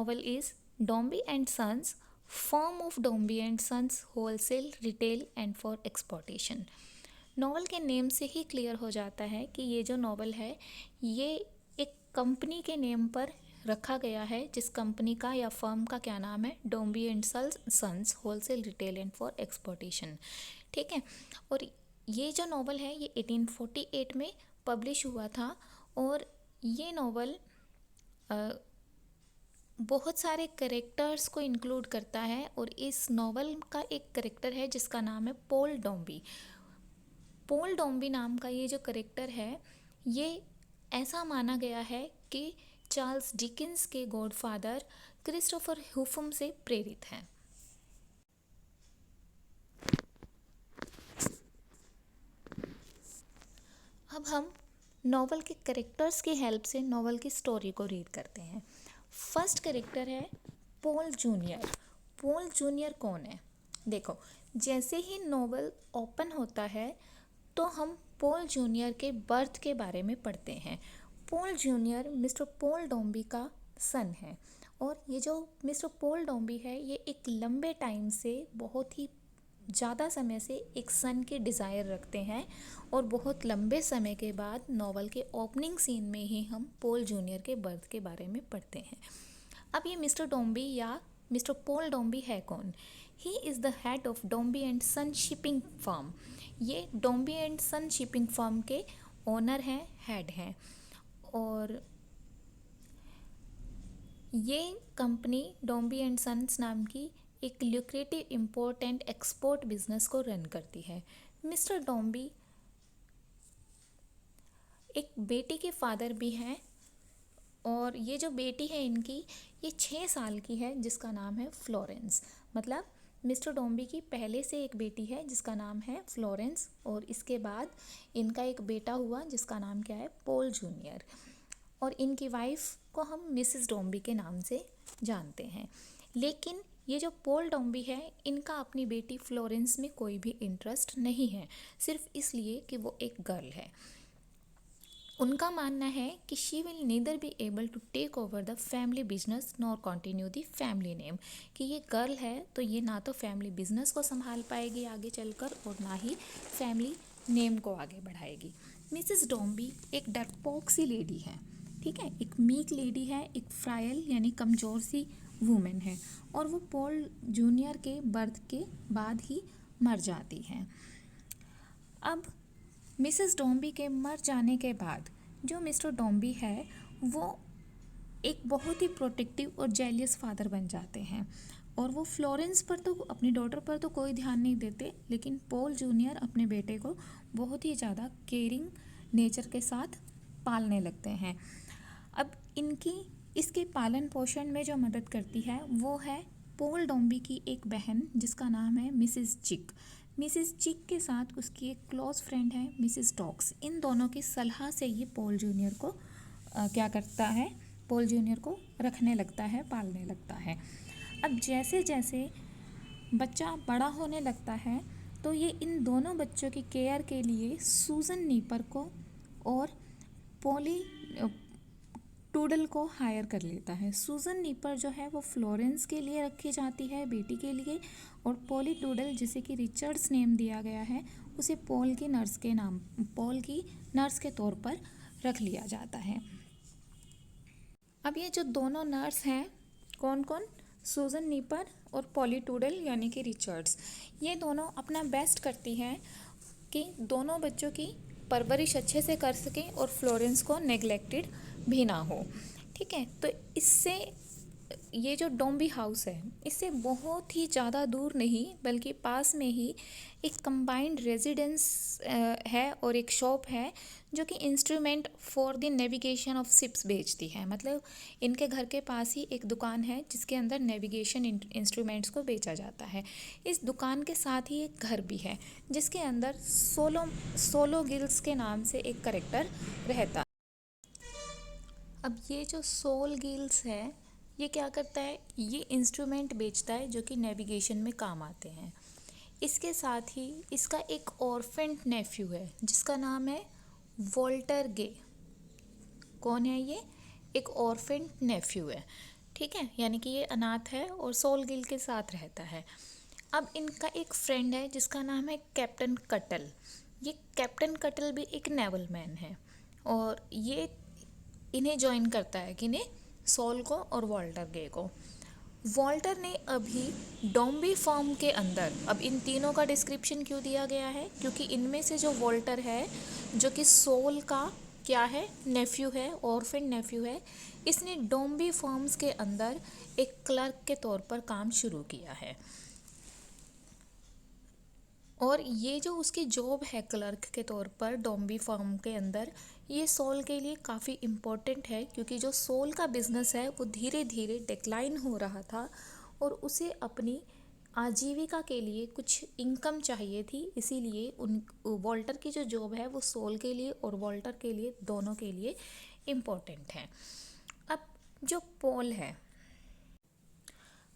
Novel is Dombey and Sons, firm of Dombey and Sons wholesale, retail and for exportation। Novel के name से ही clear हो जाता है कि ये जो नॉवल है ये एक कंपनी के नेम पर रखा गया है, जिस कंपनी का या फर्म का क्या नाम है, Dombey and sons wholesale, retail and for exportation. ठीक है। और ये जो नॉवल है ये 1848 में पब्लिश हुआ था और ये नॉवल बहुत सारे करेक्टर्स को इंक्लूड करता है और इस नॉवल का एक करेक्टर है जिसका नाम है पॉल डोम्बी। पॉल डोम्बी नाम का ये जो करेक्टर है ये ऐसा माना गया है कि चार्ल्स डिकेंस के गॉडफादर क्रिस्टोफर हुफम से प्रेरित है। अब हम नॉवल के करेक्टर्स की हेल्प से नॉवल की स्टोरी को रीड करते हैं। फर्स्ट करेक्टर है पॉल जूनियर। पॉल जूनियर कौन है? देखो, जैसे ही नॉवल ओपन होता है तो हम पॉल जूनियर के बर्थ के बारे में पढ़ते हैं। पॉल जूनियर मिस्टर पॉल डोम्बी का सन है और ये जो मिस्टर पॉल डोम्बी है ये एक लंबे टाइम से, बहुत ही ज़्यादा समय से एक सन की डिज़ायर रखते हैं और बहुत लंबे समय के बाद नॉवल के ओपनिंग सीन में ही हम पॉल जूनियर के बर्थ के बारे में पढ़ते हैं। अब ये मिस्टर डोम्बी या मिस्टर पॉल डोम्बी है कौन? He is the head of Dombey and son shipping firm. ये Dombey and son shipping firm के ओनर हैं, हेड हैं। और ये कंपनी डोम्बी एंड सन्स नाम की एक lucrative import and export business को रन करती है। मिस्टर डोम्बी एक बेटी के फादर भी हैं और ये जो बेटी है इनकी ये 6 साल की है जिसका नाम है फ्लोरेंस। मतलब मिस्टर डोम्बी की पहले से एक बेटी है जिसका नाम है फ्लोरेंस और इसके बाद इनका एक बेटा हुआ जिसका नाम क्या है, पॉल जूनियर। और इनकी वाइफ को हम मिसेस डोम्बी के नाम से जानते हैं। लेकिन ये जो पॉल डोम्बी है इनका अपनी बेटी फ्लोरेंस में कोई भी इंटरेस्ट नहीं है, सिर्फ इसलिए कि वो एक गर्ल है। उनका मानना है कि she will neither be able to take over the family business nor continue the family name, कि ये गर्ल है तो ये ना तो फैमिली बिजनेस को संभाल पाएगी आगे चलकर और ना ही फैमिली नेम को आगे बढ़ाएगी। मिसेस डोम्बी एक डरपोक सी लेडी है, ठीक है, एक मीक लेडी है, एक फ्राइल यानी कमज़ोर सी वूमेन है और वो पॉल जूनियर के बर्थ के बाद ही मर जाती है। अब मिसेस डोम्बी के मर जाने के बाद जो मिस्टर डोम्बी है वो एक बहुत ही प्रोटेक्टिव और जेलियस फादर बन जाते हैं और वो फ्लोरेंस पर तो, अपनी डॉटर पर तो कोई ध्यान नहीं देते, लेकिन पॉल जूनियर अपने बेटे को बहुत ही ज़्यादा केयरिंग नेचर के साथ पालने लगते हैं। अब इसके पालन पोषण में जो मदद करती है वो है पॉल डोम्बी की एक बहन जिसका नाम है मिसेस चिक। मिसेस चिक के साथ उसकी एक क्लोज फ्रेंड है मिसेस टॉक्स। इन दोनों की सलाह से ये पॉल जूनियर को क्या करता है, पॉल जूनियर को रखने लगता है, पालने लगता है। अब जैसे जैसे बच्चा बड़ा होने लगता है तो ये इन दोनों बच्चों की केयर के लिए सूजन नीपर को और पॉली टूडल को हायर कर लेता है। सूजन नीपर जो है वो फ्लोरेंस के लिए रखी जाती है, बेटी के लिए, और पॉली टूडल जिसे कि रिचर्ड्स नेम दिया गया है उसे पॉल की नर्स के तौर पर रख लिया जाता है। अब ये जो दोनों नर्स हैं, कौन कौन? सूजन नीपर और पॉली टूडल यानी कि रिचर्ड्स, ये दोनों अपना बेस्ट करती हैं कि दोनों बच्चों की परवरिश अच्छे से कर सकें और फ्लोरेंस को नेग्लेक्टेड भी ना हो। ठीक है, तो इससे ये जो डोम्बी हाउस है इससे बहुत ही ज़्यादा दूर नहीं बल्कि पास में ही एक कंबाइंड रेजिडेंस है और एक शॉप है जो कि instrument for the navigation of ships बेचती है। मतलब इनके घर के पास ही एक दुकान है जिसके अंदर नेविगेशन इंस्ट्रूमेंट्स को बेचा जाता है। इस दुकान के साथ ही एक घर भी है जिसके अंदर सोलो गिल्स के नाम से एक करेक्टर रहता। अब ये जो सोल गिल्स है ये क्या करता है, ये इंस्ट्रूमेंट बेचता है जो कि नेविगेशन में काम आते हैं। इसके साथ ही इसका एक ऑर्फेंट नेफ्यू है जिसका नाम है वॉल्टर गे। कौन है ये? एक ऑर्फेंट नेफ्यू है, ठीक है, यानी कि ये अनाथ है और सोल गिल के साथ रहता है। अब इनका एक फ्रेंड है जिसका नाम है कैप्टन कटल। ये कैप्टन कटल भी एक नेवल मैन है और ये इन्हें ज्वाइन करता है, किन्हें, सॉल को और वॉल्टर गे को। वॉल्टर ने अभी डॉम्बी फॉर्म के अंदर, अब इन तीनों का डिस्क्रिप्शन क्यों दिया गया है, क्योंकि इनमें से जो वॉल्टर है, जो कि सोल का क्या है, नेफ्यू है, ऑर्फन नेफ्यू है, इसने डॉम्बी फॉर्म्स के अंदर एक क्लर्क के तौर पर काम शुरू किया है। और ये जो उसकी जॉब है क्लर्क के तौर पर डॉम्बी फार्म के अंदर, ये सोल के लिए काफ़ी इम्पोर्टेंट है, क्योंकि जो सोल का बिजनेस है वो धीरे धीरे डिक्लाइन हो रहा था और उसे अपनी आजीविका के लिए कुछ इनकम चाहिए थी। इसीलिए उन वॉल्टर की जो जॉब है वो सोल के लिए और वॉल्टर के लिए, दोनों के लिए इम्पोर्टेंट है। अब जो पॉल है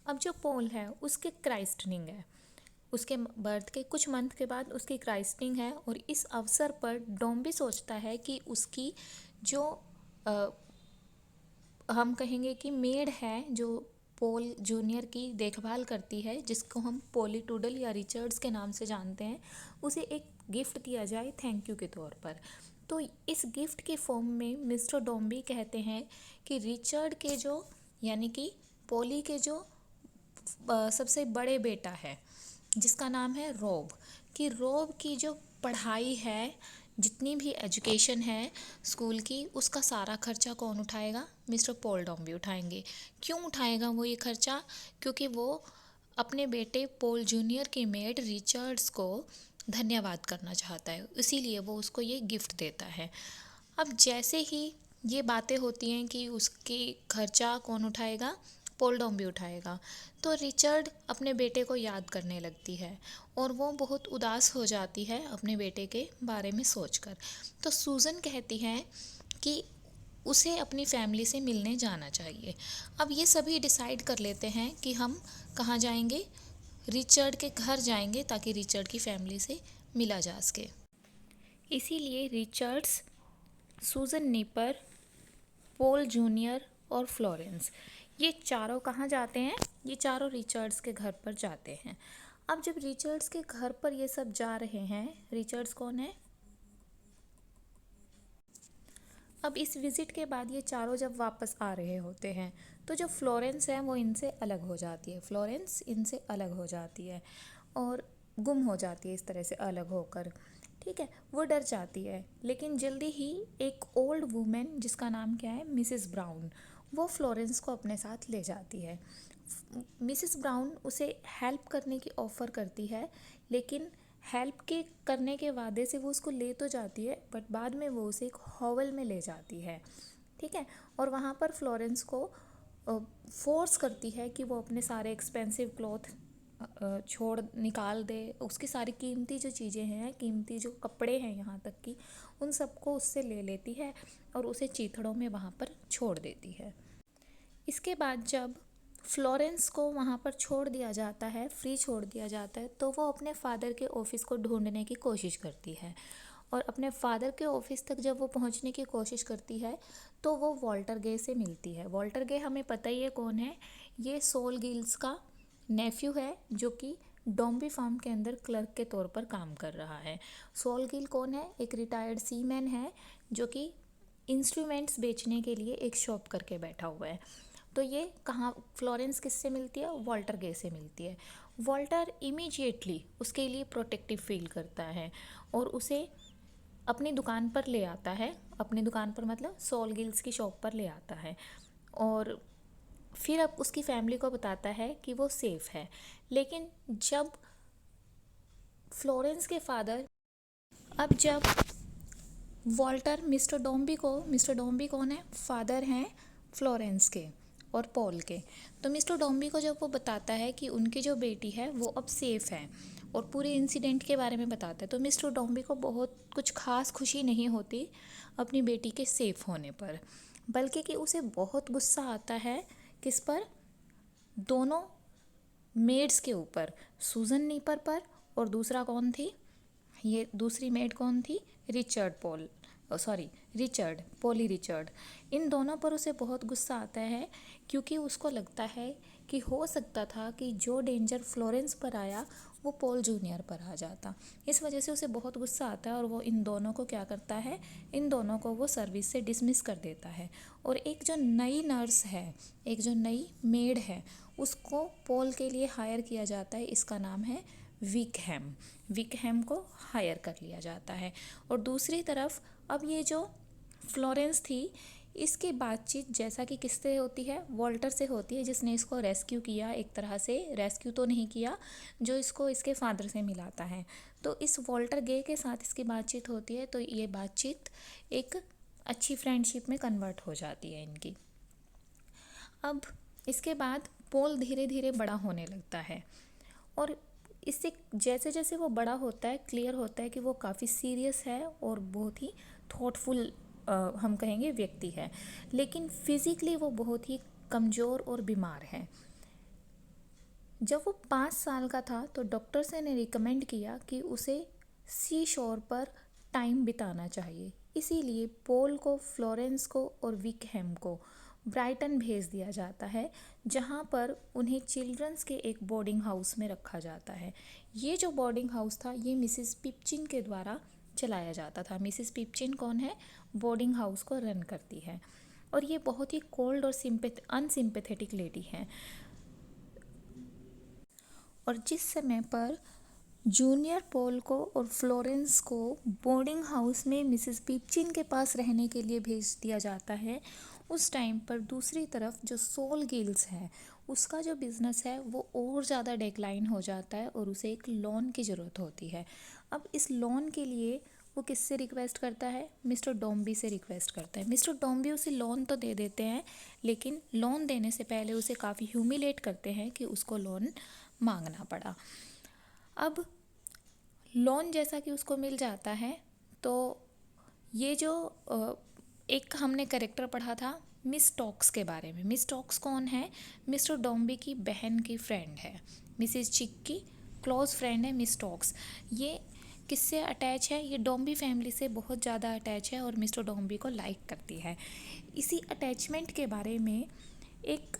अब जो पॉल है उसके क्राइस्टनिंग है, उसके बर्थ के कुछ मंथ के बाद उसकी क्राइस्टनिंग है। और इस अवसर पर डॉम्बी सोचता है कि उसकी जो हम कहेंगे कि मेड है, जो पॉल जूनियर की देखभाल करती है, जिसको हम पोली टूडल या रिचर्ड्स के नाम से जानते हैं, उसे एक गिफ्ट दिया जाए थैंक यू के तौर पर। तो इस गिफ्ट के फॉर्म में मिस्टर डॉम्बी कहते हैं कि रिचर्ड के जो, यानी कि पोली के जो सबसे बड़े बेटा है, जिसका नाम है रोब, कि रोब की जो पढ़ाई है, जितनी भी एजुकेशन है स्कूल की, उसका सारा खर्चा कौन उठाएगा, मिस्टर पॉल डॉम्बी उठाएंगे। क्यों उठाएगा वो ये खर्चा, क्योंकि वो अपने बेटे पॉल जूनियर की मेड रिचर्ड्स को धन्यवाद करना चाहता है, इसीलिए वो उसको ये गिफ्ट देता है। अब जैसे ही ये बातें होती हैं कि उसकी खर्चा कौन उठाएगा, पॉल डॉम्बी उठाएगा, तो रिचर्ड अपने बेटे को याद करने लगती है और वो बहुत उदास हो जाती है अपने बेटे के बारे में सोचकर। तो सूजन कहती है कि उसे अपनी फैमिली से मिलने जाना चाहिए। अब ये सभी डिसाइड कर लेते हैं कि हम कहाँ जाएंगे, रिचर्ड के घर जाएंगे, ताकि रिचर्ड की फैमिली से मिला जा सके। इसीलिए रिचर्ड्स, सूजन नीपर, पॉल जूनियर और फ्लोरेंस, ये चारों कहाँ जाते हैं, ये चारों रिचर्ड्स के घर पर जाते हैं। अब जब रिचर्ड्स के घर पर ये सब जा रहे हैं, रिचर्ड्स कौन है, अब इस विज़िट के बाद ये चारों जब वापस आ रहे होते हैं, तो जो फ्लोरेंस है वो इनसे अलग हो जाती है, फ्लोरेंस इनसे अलग हो जाती है और गुम हो जाती है इस तरह से अलग होकर। ठीक है, वो डर जाती है, लेकिन जल्दी ही एक ओल्ड वुमेन जिसका नाम क्या है, मिसेस ब्राउन, वो फ्लोरेंस को अपने साथ ले जाती है। मिसेस ब्राउन उसे हेल्प करने की ऑफ़र करती है, लेकिन हेल्प के करने के वादे से वो उसको ले तो जाती है, बट बाद में वो उसे एक हॉवल में ले जाती है। ठीक है, और वहाँ पर फ्लोरेंस को फोर्स करती है कि वो अपने सारे एक्सपेंसिव क्लॉथ छोड़ निकाल दे, उसकी सारी कीमती जो चीज़ें हैं, कीमती जो कपड़े हैं यहाँ तक कि, उन सबको उससे ले लेती है और उसे चीथड़ों में वहाँ पर छोड़ देती है। इसके बाद जब फ्लोरेंस को वहाँ पर छोड़ दिया जाता है, फ्री छोड़ दिया जाता है, तो वो अपने फादर के ऑफ़िस को ढूंढने की कोशिश करती है। और अपने फादर के ऑफ़िस तक जब वो पहुँचने की कोशिश करती है, तो वो वॉल्टर गे से मिलती है। वॉल्टर गे हमें पता ही है कौन है, ये सोल गिल्स का नेफ्यू है, जो कि डॉम्बी फार्म के अंदर क्लर्क के तौर पर काम कर रहा है। सोल गिल कौन है, एक रिटायर्ड सीमैन है, जो कि इंस्ट्रूमेंट्स बेचने के लिए एक शॉप करके बैठा हुआ है। तो ये कहाँ, फ्लोरेंस किससे मिलती है, वॉल्टर गे से मिलती है। वॉल्टर इमीडिएटली उसके लिए प्रोटेक्टिव फील करता है और उसे अपनी दुकान पर ले आता है, अपनी दुकान पर मतलब सोल गिल्स की शॉप पर ले आता है, और फिर अब उसकी फैमिली को बताता है कि वो सेफ़ है। लेकिन जब फ्लोरेंस के फादर, अब जब वॉल्टर मिस्टर डॉम्बी कौन है, फादर हैं फ्लोरेंस के और पॉल के, तो मिस्टर डॉम्बी को जब वो बताता है कि उनकी जो बेटी है वो अब सेफ़ है और पूरे इंसिडेंट के बारे में बताता है, तो मिस्टर डॉम्बी को बहुत कुछ खास खुशी नहीं होती अपनी बेटी के सेफ़ होने पर, बल्कि कि उसे बहुत गुस्सा आता है, किस पर, दोनों मेड्स के ऊपर, सूजन नीपर पर, और दूसरा कौन थी, ये दूसरी मेड कौन थी, Richard Paul, sorry Richard, Polly Richard, इन दोनों पर उसे बहुत गुस्सा आता है क्योंकि उसको लगता है कि हो सकता था कि जो डेंजर फ्लोरेंस पर आया वो पॉल जूनियर पर आ जाता। इस वजह से उसे बहुत गुस्सा आता है और वो इन दोनों को क्या करता है, इन दोनों को वो सर्विस से डिसमिस कर देता है। और एक जो नई नर्स है, एक जो नई मेड है, उसको पॉल के लिए हायर किया जाता है। इसका नाम है विकहैम। विकहैम को हायर कर लिया जाता है। और दूसरी तरफ अब ये जो फ्लोरेंस थी, इसकी बातचीत जैसा कि किससे होती है, वॉल्टर से होती है, जिसने इसको रेस्क्यू किया। एक तरह से रेस्क्यू तो नहीं किया, जो इसको इसके फादर से मिलाता है। तो इस वॉल्टर गे के साथ इसकी बातचीत होती है। तो ये बातचीत एक अच्छी फ्रेंडशिप में कन्वर्ट हो जाती है इनकी। अब इसके बाद पॉल धीरे धीरे बड़ा होने लगता है और इससे जैसे जैसे वो बड़ा होता है क्लियर होता है कि वो काफ़ी सीरियस है और बहुत ही थॉटफुल हम कहेंगे व्यक्ति है। लेकिन फिज़िकली वो बहुत ही कमज़ोर और बीमार है। जब वो 5 साल का था तो डॉक्टर्स ने रिकमेंड किया कि उसे सी शोर पर टाइम बिताना चाहिए। इसीलिए पॉल को, फ्लोरेंस को और विकहैम को ब्राइटन भेज दिया जाता है, जहाँ पर उन्हें चिल्ड्रंस के एक बोर्डिंग हाउस में रखा जाता है। ये जो बोर्डिंग हाउस था ये मिसिस पिपचिन के द्वारा चलाया जाता था। मिसिस पिपचिन कौन है, बोर्डिंग हाउस को रन करती है और ये बहुत ही कोल्ड और अनसिम्पैथेटिक लेडी है। और जिस समय पर जूनियर पॉल को और फ्लोरेंस को बोर्डिंग हाउस में मिसेस पिपचिन के पास रहने के लिए भेज दिया जाता है, उस टाइम पर दूसरी तरफ जो सोल गिल्स है उसका जो बिज़नेस है वो और ज़्यादा डेक्लाइन हो जाता है और उसे एक लोन की ज़रूरत होती है। अब इस लोन के लिए वो किससे रिक्वेस्ट करता है, मिस्टर डॉम्बी से रिक्वेस्ट करता है। मिस्टर डॉम्बी उसे लोन तो दे देते हैं, लेकिन लोन देने से पहले उसे काफ़ी ह्यूमिलेट करते हैं कि उसको लोन मांगना पड़ा। अब लोन जैसा कि उसको मिल जाता है तो ये जो एक हमने कैरेक्टर पढ़ा था मिस टॉक्स के बारे में। मिस टॉक्स कौन है, मिस्टर डॉम्बी की बहन की फ्रेंड है। मिसिस चिक की क्लोज फ्रेंड है मिस टॉक्स। ये किससे अटैच है, ये डॉम्बी फैमिली से बहुत ज़्यादा अटैच है और मिस्टर डॉम्बी को लाइक करती है। इसी अटैचमेंट के बारे में एक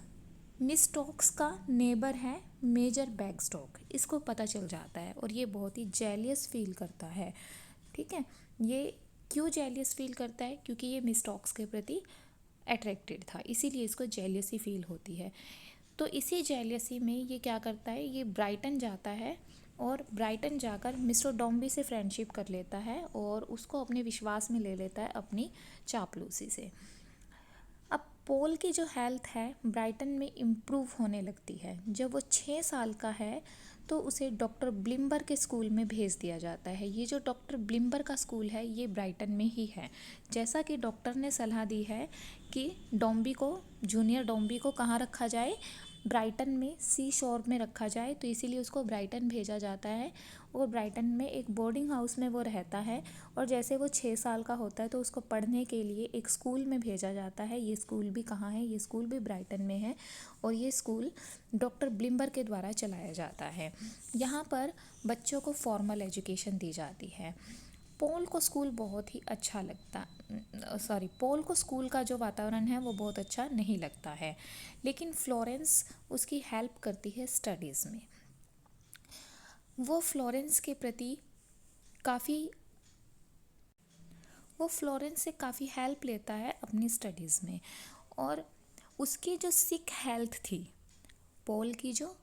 मिस टॉक्स का नेबर है मेजर बैगस्टॉक, इसको पता चल जाता है और ये बहुत ही जेलियस फील करता है। ठीक है, ये क्यों जेलियस फील करता है, क्योंकि ये मिस टॉक्स के प्रति अट्रैक्टेड था, इसीलिए इसको जेलियसी फील होती है। तो इसी जेलियसी में ये क्या करता है, ये ब्राइटन जाता है और ब्राइटन जाकर मिस्टर डॉम्बी से फ्रेंडशिप कर लेता है और उसको अपने विश्वास में ले लेता है अपनी चापलूसी से। अब पॉल की जो हेल्थ है ब्राइटन में इम्प्रूव होने लगती है। जब वो 6 साल का है तो उसे डॉक्टर ब्लिम्बर के स्कूल में भेज दिया जाता है। ये जो डॉक्टर ब्लिम्बर का स्कूल है ये ब्राइटन में ही है। जैसा कि डॉक्टर ने सलाह दी है कि डॉम्बी को, जूनियर डॉम्बी को कहाँ रखा जाए, ब्राइटन में सी शोर में रखा जाए, तो इसीलिए उसको ब्राइटन भेजा जाता है और ब्राइटन में एक बोर्डिंग हाउस में वो रहता है। और जैसे वो 6 साल का होता है तो उसको पढ़ने के लिए एक स्कूल में भेजा जाता है। ये स्कूल भी कहाँ है, ये स्कूल भी ब्राइटन में है और ये स्कूल डॉक्टर ब्लिम्बर के द्वारा चलाया जाता है। यहाँ पर बच्चों को फॉर्मल एजुकेशन दी जाती है। पॉल को स्कूल बहुत ही अच्छा लगता, पॉल को स्कूल का जो वातावरण है वो बहुत अच्छा नहीं लगता है, लेकिन फ्लोरेंस उसकी हेल्प करती है स्टडीज़ में। वो फ्लोरेंस के प्रति काफ़ी वो फ्लोरेंस से काफ़ी हेल्प लेता है अपनी स्टडीज़ में। और उसकी जो सिक हेल्थ थी, पॉल की जो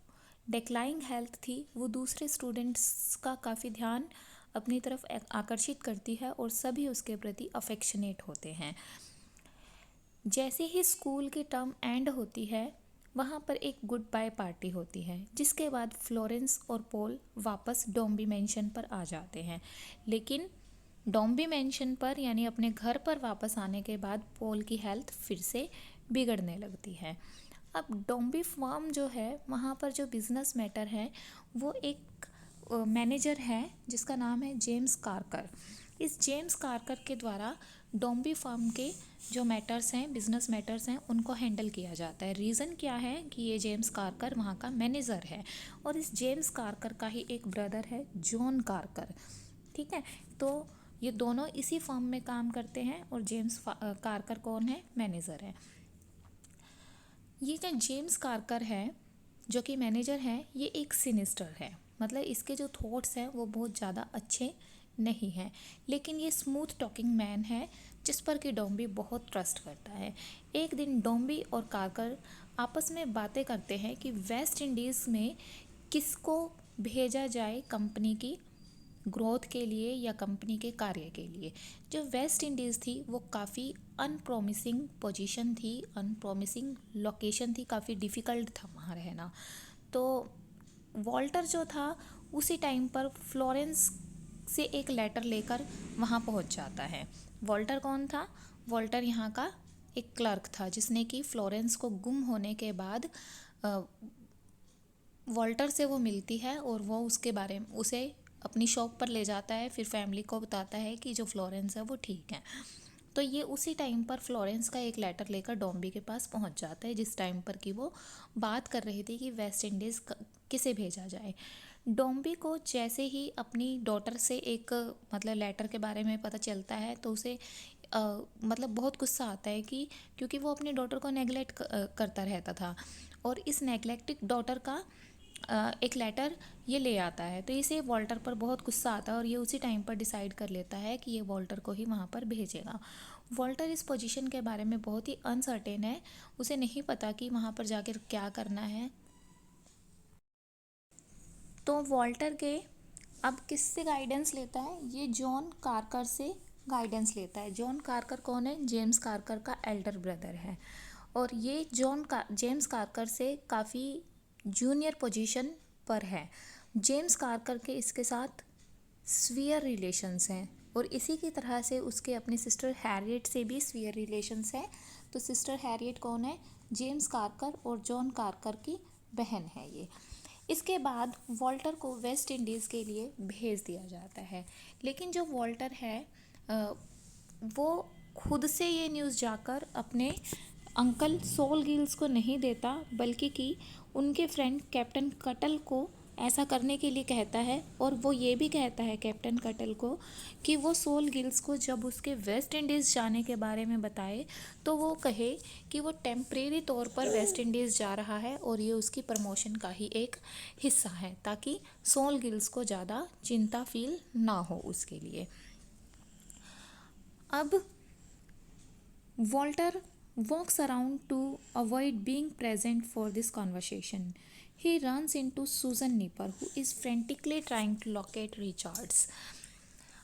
डिक्लाइंग हेल्थ थी, वो दूसरे स्टूडेंट्स का काफ़ी ध्यान अपनी तरफ आकर्षित करती है और सभी उसके प्रति अफेक्शनेट होते हैं। जैसे ही स्कूल की टर्म एंड होती है वहाँ पर एक गुड बाय पार्टी होती है, जिसके बाद फ्लोरेंस और पॉल वापस डॉम्बी मैंशन पर आ जाते हैं। लेकिन डॉम्बी मैंशन पर यानी अपने घर पर वापस आने के बाद पॉल की हेल्थ फिर से बिगड़ने लगती है। अब डॉम्बी फार्म जो है वहाँ पर जो बिज़नेस मैटर है वो एक मैनेजर है जिसका नाम है जेम्स कार्कर। इस जेम्स कार्कर के द्वारा डॉम्बी फार्म के जो मैटर्स हैं, बिजनेस मैटर्स हैं, उनको हैंडल किया जाता है। रीज़न क्या है कि ये जेम्स कार्कर वहाँ का मैनेजर है और इस जेम्स कार्कर का ही एक ब्रदर है जॉन कार्कर। ठीक है, तो ये दोनों इसी फर्म में काम करते हैं और जेम्स कार्कर कौन है, मैनेजर है। ये जो जेम्स कार्कर है जो कि मैनेजर है, ये एक सिनिस्टर है, मतलब इसके जो थॉट्स हैं वो बहुत ज़्यादा अच्छे नहीं हैं, लेकिन ये स्मूथ टॉकिंग मैन है जिस पर कि डॉम्बी बहुत ट्रस्ट करता है। एक दिन डॉम्बी और कार्कर आपस में बातें करते हैं कि वेस्ट इंडीज़ में किसको भेजा जाए कंपनी की ग्रोथ के लिए या कंपनी के कार्य के लिए। जो वेस्ट इंडीज़ थी वो काफ़ी अनप्रॉमिसिंग पोजीशन थी, अनप्रॉमिसिंग लोकेशन थी, काफ़ी डिफ़िकल्ट था वहाँ रहना। तो वॉल्टर जो था उसी टाइम पर फ्लोरेंस से एक लेटर लेकर वहाँ पहुँच जाता है। वॉल्टर कौन था? वॉल्टर यहाँ का एक क्लर्क था जिसने कि फ्लोरेंस को गुम होने के बाद वॉल्टर से वो मिलती है और वो उसके बारे में उसे अपनी शॉप पर ले जाता है, फिर फैमिली को बताता है कि जो फ्लोरेंस है वो ठीक है। तो ये उसी टाइम पर फ्लोरेंस का एक लेटर लेकर डॉम्बी के पास पहुंच जाता है, जिस टाइम पर कि वो बात कर रही थी कि वेस्ट इंडीज़ किसे भेजा जाए। डॉम्बी को जैसे ही अपनी डॉटर से एक मतलब लेटर के बारे में पता चलता है तो उसे मतलब बहुत गुस्सा आता है कि क्योंकि वो अपनी डॉटर को नेगलेक्ट करता रहता था और इस नेगलेक्टेड डॉटर का एक लेटर ये ले आता है। तो इसे वॉल्टर पर बहुत गुस्सा आता है और ये उसी टाइम पर डिसाइड कर लेता है कि ये वॉल्टर को ही वहाँ पर भेजेगा। वॉल्टर इस पोजीशन के बारे में बहुत ही अनसर्टेन है, उसे नहीं पता कि वहाँ पर जाकर क्या करना है। तो वॉल्टर के अब किससे गाइडेंस लेता है? ये जॉन कार्कर से गाइडेंस लेता है। जॉन कार्कर कौन है? जेम्स कार्कर का एल्डर ब्रदर है और ये जेम्स कार्कर से काफ़ी जूनियर पोजीशन पर है। जेम्स कार्कर के इसके साथ स्वीयर रिलेशंस हैं और इसी की तरह से उसके अपनी सिस्टर हैरियट से भी स्वीयर रिलेशंस हैं। तो सिस्टर हैरियट कौन है? जेम्स कार्कर और जॉन कार्कर की बहन है ये। इसके बाद वॉल्टर को वेस्ट इंडीज़ के लिए भेज दिया जाता है, लेकिन जो वॉल्टर है वो खुद से ये न्यूज़ जाकर अपने अंकल सोल गिल्स को नहीं देता, बल्कि कि उनके फ्रेंड कैप्टन कटल को ऐसा करने के लिए कहता है। और वो ये भी कहता है कैप्टन कटल को कि वो सोल गिल्स को जब उसके वेस्ट इंडीज़ जाने के बारे में बताए तो वो कहे कि वो टेम्परेरी तौर पर वेस्ट इंडीज़ जा रहा है और ये उसकी प्रमोशन का ही एक हिस्सा है, ताकि सोल गिल्स को ज़्यादा चिंता फील ना हो उसके लिए। अब Walter walks around to avoid being present for this conversation. He runs into Susan Nipper, who is frantically trying to locate Richards.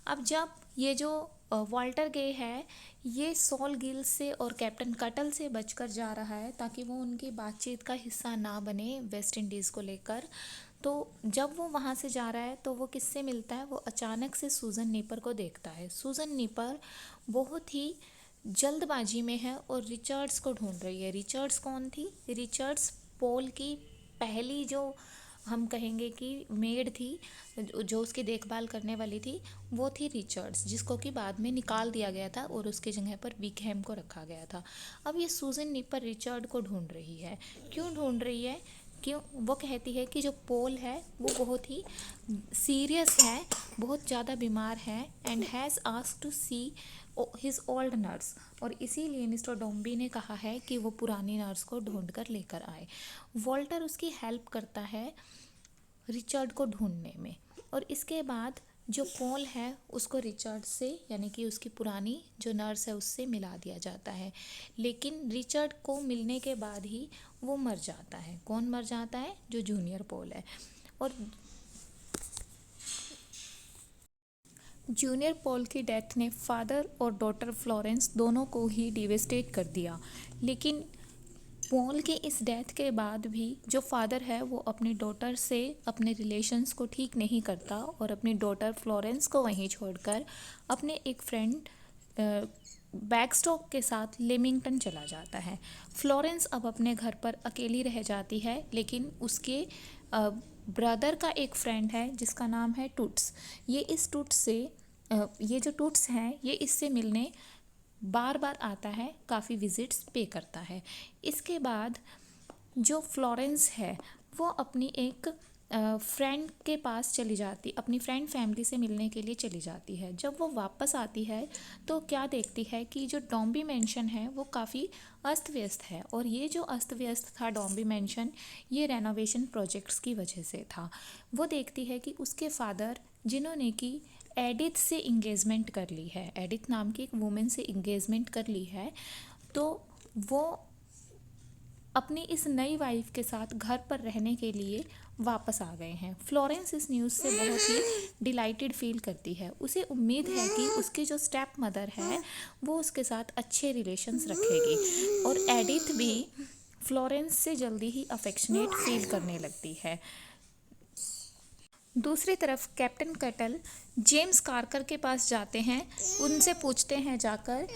अब जब ये जो वॉल्टर गे है ये सॉल गिल से और कैप्टन कटल से बचकर जा रहा है ताकि वो उनकी बातचीत का हिस्सा ना बने वेस्ट इंडीज़ को लेकर। तो जब वो वहाँ से जा रहा है तो वो किससे मिलता है? वो अचानक से सूजन नीपर को देखता है। सूजन नीपर बहुत ही जल्दबाजी में है और रिचर्ड्स को ढूंढ रही है। रिचर्ड्स कौन थी? रिचर्ड्स पॉल की पहली जो हम कहेंगे कि मेड थी, जो उसकी देखभाल करने वाली थी, वो थी रिचर्ड्स, जिसको कि बाद में निकाल दिया गया था और उसकी जगह पर विकहैम को रखा गया था। अब ये सूजन नीपर रिचर्ड को ढूंढ रही है। क्यों ढूंढ रही है? क्यों? वो कहती है कि जो पोल है वो बहुत ही सीरियस है, बहुत ज़्यादा बीमार है and has asked to see his old nurse, और इसीलिए मिस्टर डॉम्बी ने कहा है कि वो पुरानी नर्स को ढूंढ कर लेकर आए। वॉल्टर उसकी हेल्प करता है रिचर्ड को ढूंढने में और इसके बाद जो पोल है उसको रिचर्ड से यानी कि उसकी पुरानी जो नर्स है उससे मिला दिया जाता है। लेकिन रिचर्ड को मिलने के बाद ही वो मर जाता है। कौन मर जाता है? जो जूनियर पोल है। और जूनियर पॉल की डेथ ने फादर और डॉटर फ्लोरेंस दोनों को ही डिवेस्टेट कर दिया। लेकिन पॉल के इस डेथ के बाद भी जो फादर है वो अपनी डॉटर से अपने रिलेशंस को ठीक नहीं करता और अपनी डॉटर फ्लोरेंस को वहीं छोड़कर अपने एक फ्रेंड बैकस्टॉक के साथ लेमिंगटन चला जाता है। फ्लोरेंस अब अपने घर पर अकेली रह जाती है, लेकिन उसके ब्रदर का एक फ्रेंड है जिसका नाम है टूट्स। ये इस टूट्स से ये जो टूट्स हैं ये इससे मिलने बार बार आता है, काफ़ी विजिट्स पे करता है। इसके बाद जो फ्लोरेंस है वो अपनी एक फ्रेंड के पास चली जाती, अपनी फ्रेंड फैमिली से मिलने के लिए चली जाती है। जब वो वापस आती है तो क्या देखती है कि जो डॉम्बी मैंशन है वो काफ़ी अस्त व्यस्त है, और ये जो अस्त व्यस्त था डॉम्बी मैंशन, ये रेनोवेशन प्रोजेक्ट्स की वजह से था। वो देखती है कि उसके फादर, जिन्होंने कि एडिथ से इंगेजमेंट कर ली है, एडिथ नाम की एक वुमेन से इंगेजमेंट कर ली है, तो वो अपनी इस नई वाइफ के साथ घर पर रहने के लिए वापस आ गए हैं। फ्लोरेंस इस न्यूज़ से बहुत ही डिलाइटेड फील करती है। उसे उम्मीद है कि उसकी जो स्टेप मदर है वो उसके साथ अच्छे रिलेशंस रखेगी, और एडिथ भी फ्लोरेंस से जल्दी ही अफेक्शनेट फील करने लगती है। दूसरी तरफ कैप्टन कटल जेम्स कार्कर के पास जाते हैं, उनसे पूछते हैं जाकर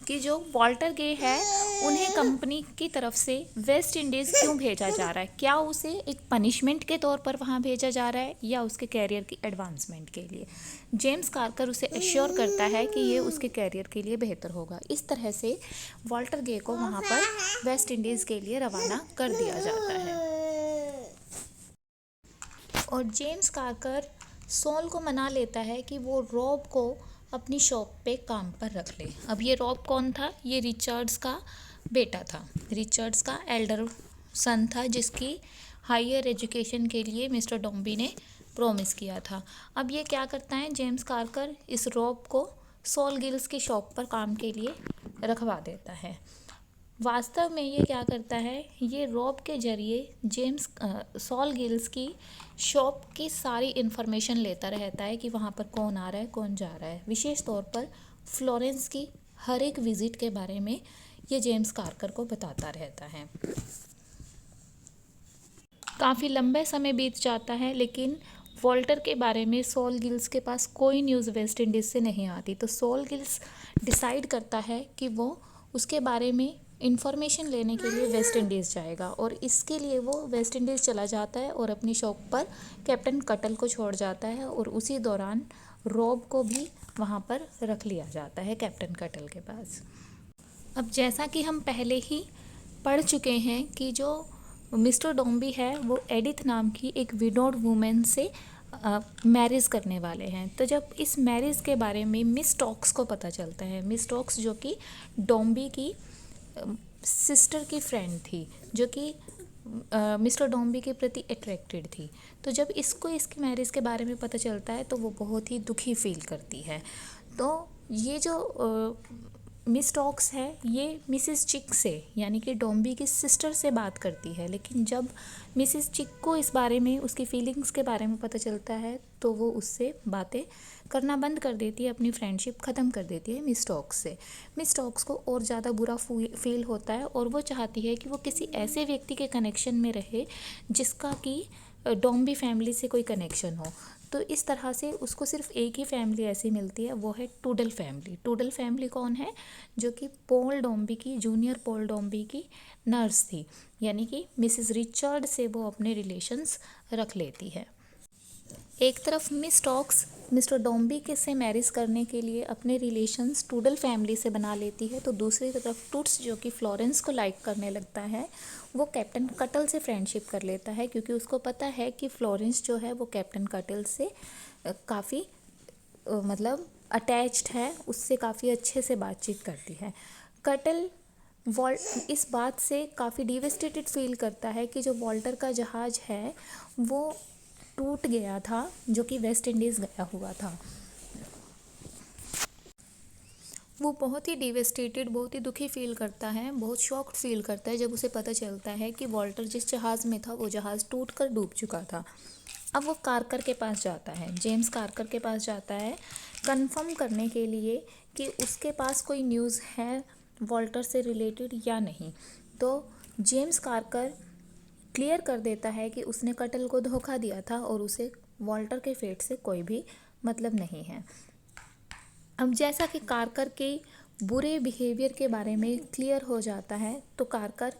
कि जो वॉल्टर गे है उन्हें कंपनी की तरफ से वेस्ट इंडीज़ क्यों भेजा जा रहा है। क्या उसे एक पनिशमेंट के तौर पर वहाँ भेजा जा रहा है या उसके कैरियर की एडवांसमेंट के लिए। जेम्स कार्कर उसे एश्योर करता है कि ये उसके कैरियर के लिए बेहतर होगा। इस तरह से वॉल्टर गे को वहाँ पर वेस्ट इंडीज़ के लिए रवाना कर दिया जाता है, और जेम्स कार्कर सॉल को मना लेता है कि वो रॉब को अपनी शॉप पे काम पर रख ले। अब ये रॉब कौन था? ये रिचर्ड्स का बेटा था, रिचर्ड्स का एल्डर सन था, जिसकी हायर एजुकेशन के लिए मिस्टर डॉम्बी ने प्रॉमिस किया था। अब ये क्या करता है, जेम्स कार्कर इस रॉब को सॉल गिल्स की शॉप पर काम के लिए रखवा देता है। वास्तव में ये क्या करता है, ये रॉब के जरिए सॉल गिल्स की शॉप की सारी इन्फॉर्मेशन लेता रहता है कि वहाँ पर कौन आ रहा है, कौन जा रहा है। विशेष तौर पर फ्लोरेंस की हर एक विज़िट के बारे में ये जेम्स कार्कर को बताता रहता है। काफ़ी लंबे समय बीत जाता है, लेकिन वॉल्टर के बारे में सॉल गिल्स के पास कोई न्यूज़ वेस्ट इंडीज़ से नहीं आती। तो सॉल गिल्स डिसाइड करता है कि वो उसके बारे में इंफॉर्मेशन लेने के लिए वेस्ट इंडीज़ जाएगा, और इसके लिए वो वेस्ट इंडीज़ चला जाता है और अपनी शॉप पर कैप्टन कटल को छोड़ जाता है, और उसी दौरान रॉब को भी वहाँ पर रख लिया जाता है कैप्टन कटल के पास। अब जैसा कि हम पहले ही पढ़ चुके हैं कि जो मिस्टर डॉम्बी है वो एडिथ नाम की एक विडोड वुमेन से मैरिज करने वाले हैं। तो जब इस मैरिज के बारे में मिस टॉक्स को पता चलता है, मिस टॉक्स जो कि डॉम्बी की सिस्टर की फ्रेंड थी, जो कि मिस्टर डॉम्बी के प्रति अट्रैक्टेड थी, तो जब इसको इसकी मैरिज के बारे में पता चलता है तो वो बहुत ही दुखी फील करती है। तो ये जो मिस टॉक्स है ये मिसिस चिक से, यानी कि डॉम्बी की सिस्टर से बात करती है, लेकिन जब मिसिस चिक को इस बारे में, उसकी फीलिंग्स के बारे में पता चलता है तो वो उससे बातें करना बंद कर देती है, अपनी फ्रेंडशिप ख़त्म कर देती है मिस टॉक्स से। मिस टॉक्स को और ज़्यादा बुरा फील होता है, और वो चाहती है कि वो किसी ऐसे व्यक्ति के कनेक्शन में रहे जिसका कि डॉम्बी फैमिली से कोई कनेक्शन हो। तो इस तरह से उसको सिर्फ एक ही फैमिली ऐसी मिलती है, वो है टूडल फैमिली। टूडल फैमिली कौन है? जो कि पॉल डॉम्बी की, जूनियर पॉल डॉम्बी की नर्स थी, यानी कि मिसेस रिचर्ड से वो अपने रिलेशंस रख लेती है। एक तरफ मिस टॉक्स मिस्टर डॉम्बी के से मैरिज करने के लिए अपने रिलेशंस टूडल फैमिली से बना लेती है, तो दूसरी तरफ टूट्स जो कि फ्लोरेंस को लाइक करने लगता है, वो कैप्टन कटल से फ्रेंडशिप कर लेता है, क्योंकि उसको पता है कि फ्लोरेंस जो है वो कैप्टन कटल से काफ़ी मतलब अटैच्ड है, उससे काफ़ी अच्छे से बातचीत करती है। कटल इस बात से काफ़ी डिवेस्टेटेड फील करता है कि जो वॉल्टर का जहाज़ है वो टूट गया था, जो कि वेस्ट इंडीज़ गया हुआ था। वो बहुत ही डिवेस्टेटेड, बहुत ही दुखी फील करता है, बहुत शॉक्ड फील करता है जब उसे पता चलता है कि वॉल्टर जिस जहाज़ में था वो जहाज़ टूट कर डूब चुका था। अब वो कार्कर के पास जाता है, जेम्स कार्कर के पास जाता है कंफर्म करने के लिए कि उसके पास कोई न्यूज़ है वॉल्टर से रिलेटेड या नहीं। तो जेम्स कार्कर क्लियर कर देता है कि उसने कटल को धोखा दिया था और उसे वॉल्टर के फेट से कोई भी मतलब नहीं है। अब जैसा कि कार्कर के बुरे बिहेवियर के बारे में क्लियर हो जाता है, तो कार्कर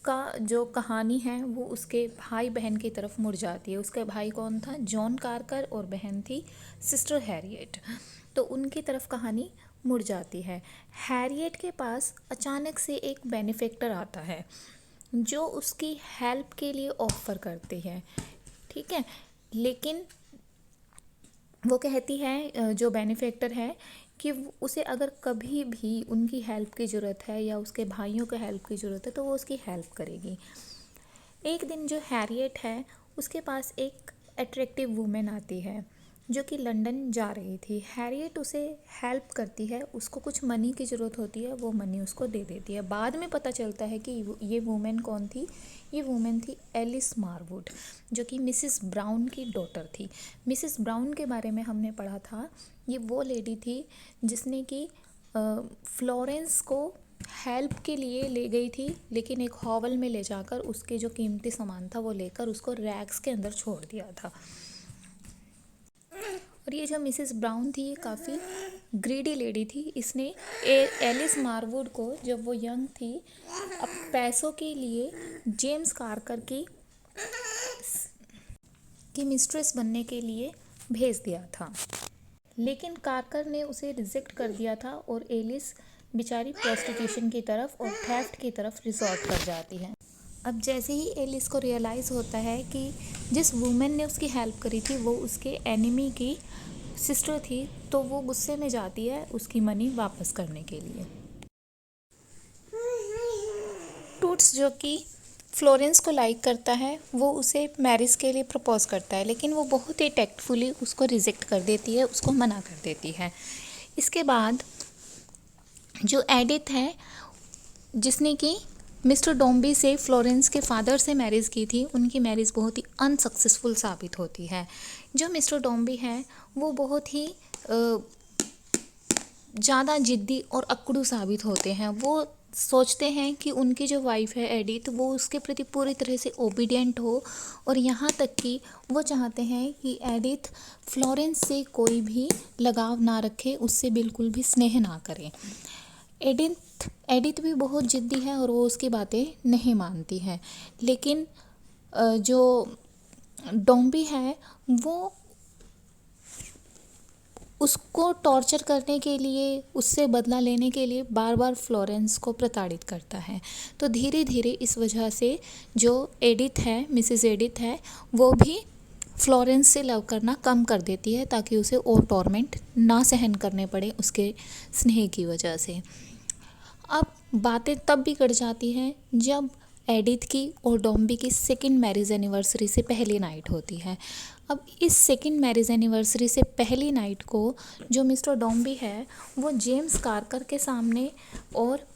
का जो कहानी है वो उसके भाई बहन की तरफ मुड़ जाती है। उसका भाई कौन था? जॉन कार्कर, और बहन थी सिस्टर हैरियट। तो उनकी तरफ कहानी मुड़ जाती है। हैरियट के पास अचानक से एक बेनिफेक्टर आता है, जो उसकी हेल्प के लिए ऑफ़र करते हैं, ठीक है। लेकिन वो कहती है जो बेनिफैक्टर है कि उसे अगर कभी भी उनकी हेल्प की ज़रूरत है या उसके भाइयों को हेल्प की ज़रूरत है तो वो उसकी हेल्प करेगी। एक दिन जो हैरियट है उसके पास एक अट्रैक्टिव वूमेन आती है जो कि लंदन जा रही थी। हैरियट उसे हेल्प करती है, उसको कुछ मनी की ज़रूरत होती है, वो मनी उसको दे देती है। बाद में पता चलता है कि ये वूमेन कौन थी। ये वूमेन थी एलिस मारवुड, जो कि मिसिस ब्राउन की डॉटर थी। मिसिस ब्राउन के बारे में हमने पढ़ा था, ये वो लेडी थी जिसने कि फ्लोरेंस को हेल्प के लिए ले गई थी, लेकिन एक हॉवल में ले जाकर उसके जो कीमती सामान था वो लेकर उसको रैक्स के अंदर छोड़ दिया था। और ये जो मिसेस ब्राउन थी ये काफ़ी ग्रीडी लेडी थी। इसने एलिस मारवुड को जब वो यंग थी अब पैसों के लिए जेम्स कार्कर की मिस्ट्रेस बनने के लिए भेज दिया था, लेकिन कार्कर ने उसे रिजेक्ट कर दिया था और एलिस बेचारी प्रोस्टिट्यूशन की तरफ और थेफ्ट की तरफ रिसोर्ट कर जाती है। अब जैसे ही एलिस को रियलाइज़ होता है कि जिस वुमेन ने उसकी हेल्प करी थी वो उसके एनिमी की सिस्टर थी, तो वो गुस्से में जाती है उसकी मनी वापस करने के लिए। टूट्स जो कि फ्लोरेंस को लाइक करता है वो उसे मैरिज के लिए प्रपोज करता है, लेकिन वो बहुत ही टैक्टफुली उसको रिजेक्ट कर देती है, उसको मना कर देती है। इसके बाद जो एडिथ है जिसने कि मिस्टर डोम्बी से फ्लोरेंस के फादर से मैरिज की थी, उनकी मैरिज बहुत ही अनसक्सेसफुल साबित होती है। जो मिस्टर डोम्बी है वो बहुत ही ज़्यादा जिद्दी और अकड़ू साबित होते हैं। वो सोचते हैं कि उनकी जो वाइफ है एडिथ वो उसके प्रति पूरी तरह से ओबीडियंट हो, और यहाँ तक कि वो चाहते हैं कि एडिथ फ्लोरेंस से कोई भी लगाव ना रखे, उससे बिल्कुल भी स्नेह ना करे। एडिथ भी बहुत जिद्दी है और वो उसकी बातें नहीं मानती है, लेकिन जो डोम्बी है वो उसको टॉर्चर करने के लिए, उससे बदला लेने के लिए बार बार फ्लोरेंस को प्रताड़ित करता है। तो धीरे धीरे इस वजह से जो एडिथ है, मिसेस एडिथ है, वो भी फ्लोरेंस से लव करना कम कर देती है ताकि उसे और टॉर्मेंट ना सहन करने पड़े उसके स्नेह की वजह से। अब बातें तब बिगड़ जाती हैं जब एडिथ की और डोम्बी की सेकंड मैरिज एनिवर्सरी से पहली नाइट होती है। अब इस सेकंड मैरिज एनिवर्सरी से पहली नाइट को जो मिस्टर डोम्बी है वो जेम्स कार्कर के सामने और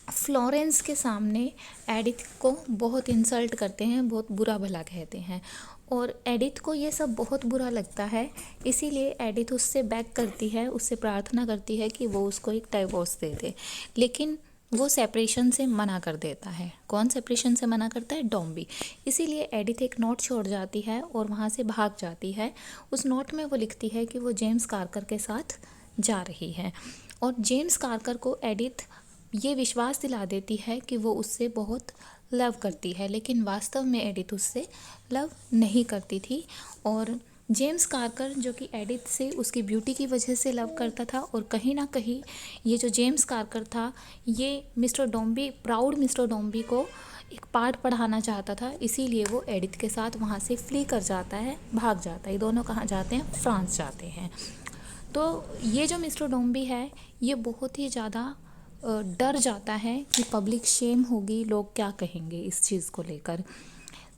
फ्लोरेंस के सामने एडिथ को बहुत इंसल्ट करते हैं, बहुत बुरा भला कहते हैं, और एडिथ को ये सब बहुत बुरा लगता है। इसीलिए एडिथ उससे बैक करती है, उससे प्रार्थना करती है कि वो उसको एक डाइवोर्स दे दे, लेकिन वो सेपरेशन से मना कर देता है। कौन सेपरेशन से मना करता है? डोम्बी। इसीलिए एडिथ एक नोट छोड़ जाती है और वहाँ से भाग जाती है। उस नोट में वो लिखती है कि वो जेम्स कार्कर के साथ जा रही है, और जेम्स कार्कर को एडिथ ये विश्वास दिला देती है कि वो उससे बहुत लव करती है, लेकिन वास्तव में एडिथ उससे लव नहीं करती थी। और जेम्स कार्कर जो कि एडिथ से उसकी ब्यूटी की वजह से लव करता था, और कहीं ना कहीं ये जो जेम्स कार्कर था ये मिस्टर डोम्बी, प्राउड मिस्टर डोम्बी को एक पाठ पढ़ाना चाहता था, इसीलिए वो एडिथ के साथ वहाँ से फ्ली कर जाता है, भाग जाता है। ये दोनों कहाँ जाते हैं? फ्रांस जाते हैं। तो ये जो मिस्टर डोम्बी है ये बहुत ही ज़्यादा डर जाता है कि पब्लिक शेम होगी, लोग क्या कहेंगे इस चीज़ को लेकर।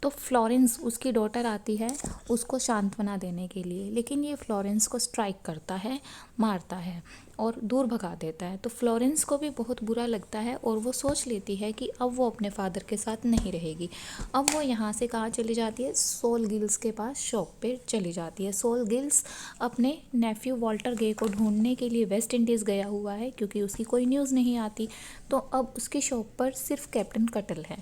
तो फ्लोरेंस, उसकी डॉटर आती है उसको सांत्वना देने के लिए, लेकिन ये फ्लोरेंस को स्ट्राइक करता है, मारता है और दूर भगा देता है। तो फ्लोरेंस को भी बहुत बुरा लगता है और वो सोच लेती है कि अब वो अपने फादर के साथ नहीं रहेगी। अब वो यहाँ से कहाँ चली जाती है? सोल गिल्स के पास शॉप पे चली जाती है। सोल गिल्स अपने नेफ्यू वॉल्टर गे को ढूंढने के लिए वेस्ट इंडीज़ गया हुआ है क्योंकि उसकी कोई न्यूज़ नहीं आती। तो अब उसकी शॉप पर सिर्फ कैप्टन कटल है।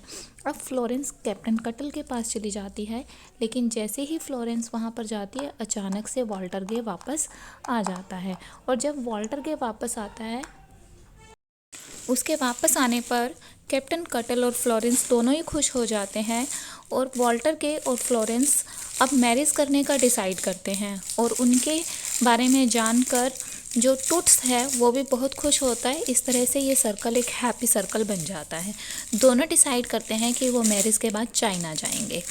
अब फ्लोरेंस कैप्टन कटल के पास चली जाती है, लेकिन जैसे ही फ्लोरेंस वहाँ पर जाती है अचानक से वॉल्टर गे वापस आ जाता है। और जब वॉल्टर गे वापस आता है, उसके वापस आने पर कैप्टन कटल और फ्लोरेंस दोनों ही खुश हो जाते हैं, और वॉल्टर गे और फ्लोरेंस अब मैरिज करने का डिसाइड करते हैं। और उनके बारे में जानकर जो टूट्स है वो भी बहुत खुश होता है। इस तरह से ये सर्कल एक हैप्पी सर्कल बन जाता है। दोनों डिसाइड करते हैं कि वो मैरिज के बाद चाइना जाएंगे।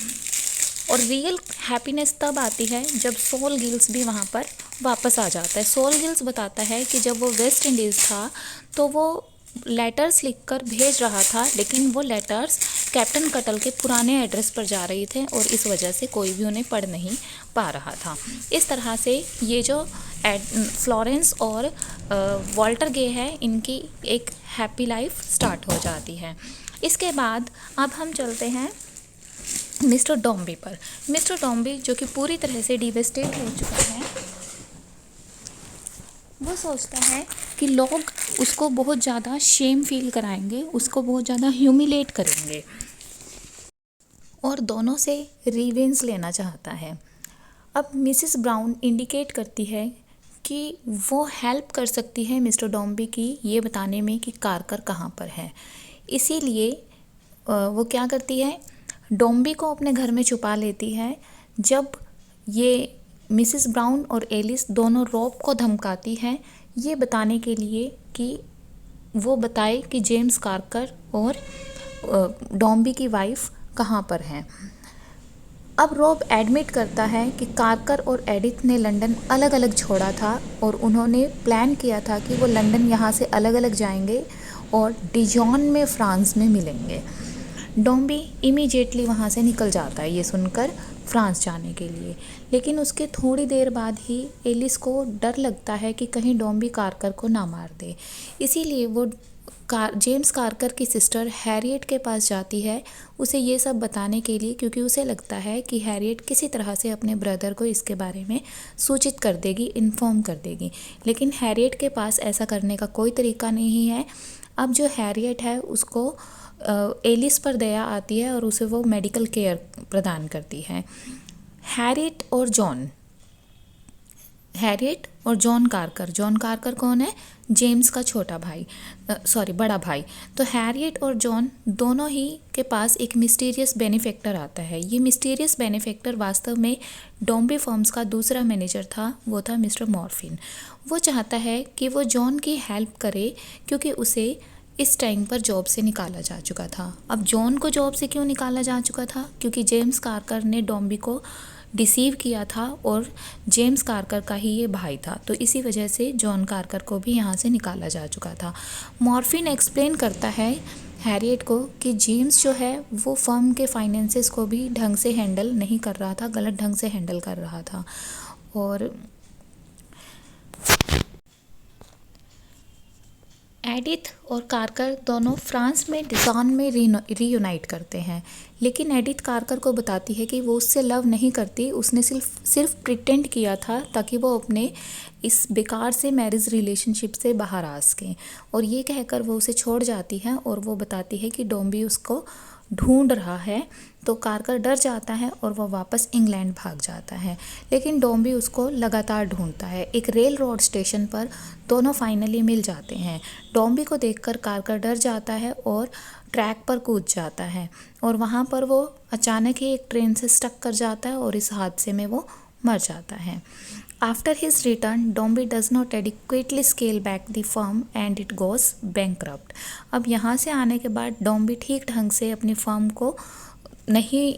और रियल हैप्पीनेस तब आती है जब सोल गिल्स भी वहाँ पर वापस आ जाता है। सोल गिल्स बताता है कि जब वो वेस्ट इंडीज़ था तो वो लेटर्स लिखकर भेज रहा था, लेकिन वो लेटर्स कैप्टन कटल के पुराने एड्रेस पर जा रही थे और इस वजह से कोई भी उन्हें पढ़ नहीं पा रहा था। इस तरह से ये जो फ्लोरेंस और वॉल्टर गे है, इनकी एक हैप्पी लाइफ स्टार्ट हो जाती है। इसके बाद अब हम चलते हैं मिस्टर डॉम्बी पर। मिस्टर डॉम्बी जो कि पूरी तरह से डिवेस्टेट हो चुका है, वो सोचता है कि लोग उसको बहुत ज़्यादा शेम फील कराएंगे, उसको बहुत ज़्यादा ह्यूमिलेट करेंगे और दोनों से रिवेंज लेना चाहता है। अब मिसेस ब्राउन इंडिकेट करती है कि वो हेल्प कर सकती है मिस्टर डॉम्बी की ये बताने में कि कारकर कहाँ पर है। इसीलिए वो क्या करती है, डॉम्बी को अपने घर में छुपा लेती है। जब ये मिसेस ब्राउन और एलिस दोनों रॉब को धमकाती हैं ये बताने के लिए कि वो बताए कि जेम्स कारकर और डॉम्बी की वाइफ कहाँ पर हैं। अब रॉब एडमिट करता है कि कारकर और एडिथ ने लंदन अलग अलग छोड़ा था और उन्होंने प्लान किया था कि वो लंदन यहाँ से अलग अलग जाएंगे और डिजॉन में फ्रांस में मिलेंगे। डॉम्बी इमीडिएटली वहाँ से निकल जाता है ये सुनकर फ्रांस जाने के लिए, लेकिन उसके थोड़ी देर बाद ही एलिस को डर लगता है कि कहीं डॉम्बी कारकर को ना मार दे। इसीलिए वो जेम्स कारकर की सिस्टर हैरियट के पास जाती है उसे ये सब बताने के लिए, क्योंकि उसे लगता है कि हैरियट किसी तरह से अपने ब्रदर को इसके बारे में सूचित कर देगी, इन्फॉर्म कर देगी। लेकिन हैरियट के पास ऐसा करने का कोई तरीका नहीं है। अब जो हैरियट है उसको एलिस पर दया आती है और उसे वो मेडिकल केयर प्रदान करती है। हैरियट और जॉन कारकर, जॉन कारकर कौन है, जेम्स का छोटा भाई, बड़ा भाई। तो हैरियट और जॉन दोनों ही के पास एक मिस्टीरियस बेनिफैक्टर आता है। ये मिस्टीरियस बेनिफैक्टर वास्तव में डॉम्बी फर्म्स का दूसरा मैनेजर था, वो था मिस्टर मॉर्फिन। वो चाहता है कि वो जॉन की हेल्प करे क्योंकि उसे इस टाइम पर जॉब से निकाला जा चुका था। अब जॉन को जॉब से क्यों निकाला जा चुका था, क्योंकि जेम्स कारकर ने डॉम्बी को डिसीव किया था और जेम्स कारकर का ही ये भाई था, तो इसी वजह से जॉन कारकर को भी यहाँ से निकाला जा चुका था। मॉर्फिन एक्सप्लेन करता है हैरियट को कि जेम्स जो है वो फर्म के फाइनेंसेस को भी ढंग से हैंडल नहीं कर रहा था, गलत ढंग से हैंडल कर रहा था। और एडिथ और कारकर दोनों फ्रांस में डिजॉन में रीयूनाइट करते हैं, लेकिन एडिथ कारकर को बताती है कि वो उससे लव नहीं करती, उसने सिर्फ प्रिटेंड किया था ताकि वो अपने इस बेकार से मैरिज रिलेशनशिप से बाहर आ सकें। और ये कहकर वो उसे छोड़ जाती है और वो बताती है कि डॉम्बी उसको ढूंढ रहा है। तो कारकर डर जाता है और वह वापस इंग्लैंड भाग जाता है, लेकिन डॉम्बी उसको लगातार ढूंढता है। एक रेल रोड स्टेशन पर दोनों फाइनली मिल जाते हैं। डॉम्बी को देखकर कारकर डर जाता है और ट्रैक पर कूद जाता है और वहाँ पर वो अचानक ही एक ट्रेन से स्टक कर जाता है और इस हादसे में वो मर जाता है। After his return, Dombey does not adequately scale back the firm and it goes bankrupt. अब यहाँ से आने के बाद डॉम्बी ठीक ढंग से अपनी फर्म को नहीं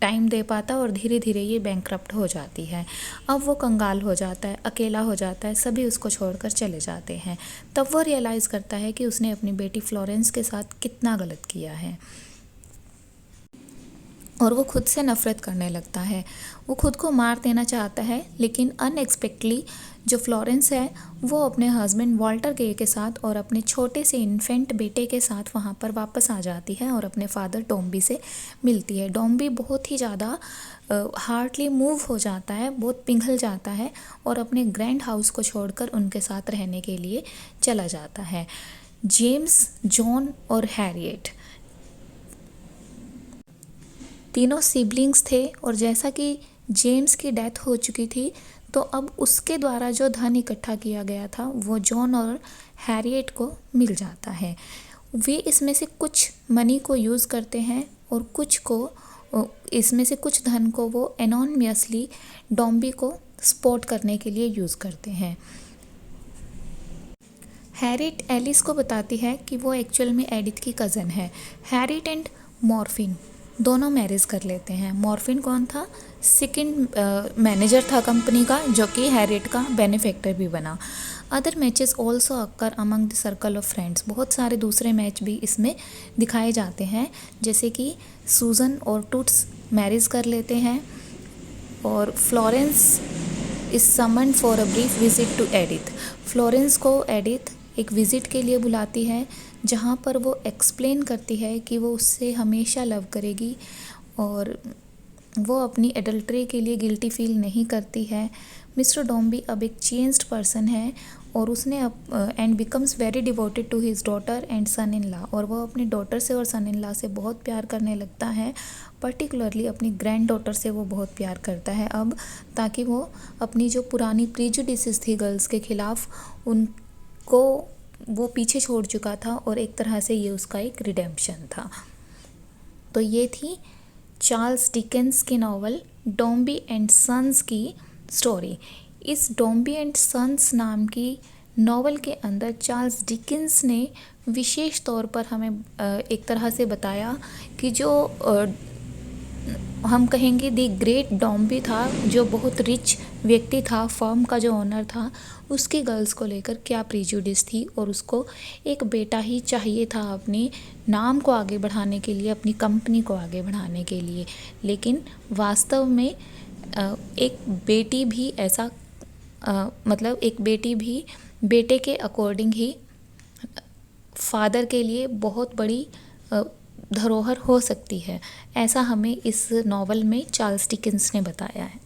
टाइम दे पाता और धीरे धीरे ये बैंकरप्ट हो जाती है। अब वो कंगाल हो जाता है, अकेला हो जाता है, सभी उसको छोड़कर चले जाते हैं। तब वो रियलाइज़ करता है कि उसने अपनी बेटी फ्लोरेंस के साथ कितना गलत किया है और वो खुद से नफ़रत करने लगता है। वो खुद को मार देना चाहता है, लेकिन अनएक्सपेक्टली जो फ्लोरेंस है वो अपने हस्बैंड वॉल्टर गे के साथ और अपने छोटे से इन्फेंट बेटे के साथ वहाँ पर वापस आ जाती है और अपने फादर डॉम्बी से मिलती है। डॉम्बी बहुत ही ज़्यादा हार्टली मूव हो जाता है, बहुत पिघल जाता है और अपने ग्रैंड हाउस को छोड़कर उनके साथ रहने के लिए चला जाता है। जेम्स, जॉन और हैरियट तीनों सिबलिंग्स थे और जैसा कि जेम्स की डेथ हो चुकी थी तो अब उसके द्वारा जो धन इकट्ठा किया गया था वो जॉन और हैरियट को मिल जाता है। वे इसमें से कुछ मनी को यूज़ करते हैं और कुछ को, इसमें से कुछ धन को वो एनोनिमसली डॉम्बी को सपोर्ट करने के लिए यूज़ करते हैं। हैरिट एलिस को बताती है कि वो एक्चुअल में एडिथ की कज़न है। हैरिट एंड मॉर्फिन दोनों मैरिज कर लेते हैं। मॉर्फिन कौन था? सेकंड मैनेजर था कंपनी का, जो कि हैरिट का बेनिफैक्टर भी बना। Other matches also occur among the circle of friends. बहुत सारे दूसरे मैच भी इसमें दिखाए जाते हैं, जैसे कि सूजन और टूट्स मैरिज कर लेते हैं, और Florence is summoned for a brief visit to Edith. Florence को एडिथ एक विज़िट के लिए बुलाती है, जहाँ पर वो एक्सप्लेन करती है कि वो उससे हमेशा लव करेगी और वो अपनी एडल्ट्री के लिए गिल्टी फील नहीं करती है। मिस्टर डॉम्बी अब एक चेंज्ड पर्सन है और उसने and becomes very devoted to his daughter and son in law. और वो अपनी डॉटर से और सन इन लॉ से बहुत प्यार करने लगता है। पर्टिकुलरली अपनी ग्रैंड डॉटर से वो बहुत प्यार करता है अब, ताकि वो अपनी जो पुरानी प्रीजुडिसेस थी गर्ल्स के ख़िलाफ़, उनको वो पीछे छोड़ चुका था और एक तरह से ये उसका एक रिडेम्पशन था। तो ये थी चार्ल्स डिकेंस की नावल डॉम्बी एंड सन्स की स्टोरी। इस डॉम्बी एंड सन्स नाम की नावल के अंदर चार्ल्स डिकेंस ने विशेष तौर पर हमें एक तरह से बताया कि जो हम कहेंगे दी ग्रेट डॉम्बी था, जो बहुत रिच व्यक्ति था, फर्म का जो ओनर था, उसकी गर्ल्स को लेकर क्या प्रीजुडिस थी और उसको एक बेटा ही चाहिए था अपने नाम को आगे बढ़ाने के लिए, अपनी कंपनी को आगे बढ़ाने के लिए। लेकिन वास्तव में एक बेटी भी ऐसा मतलब एक बेटी भी बेटे के अकॉर्डिंग ही फादर के लिए बहुत बड़ी धरोहर हो सकती है। ऐसा हमें इस नॉवल में चार्ल्स डिकेंस ने बताया है।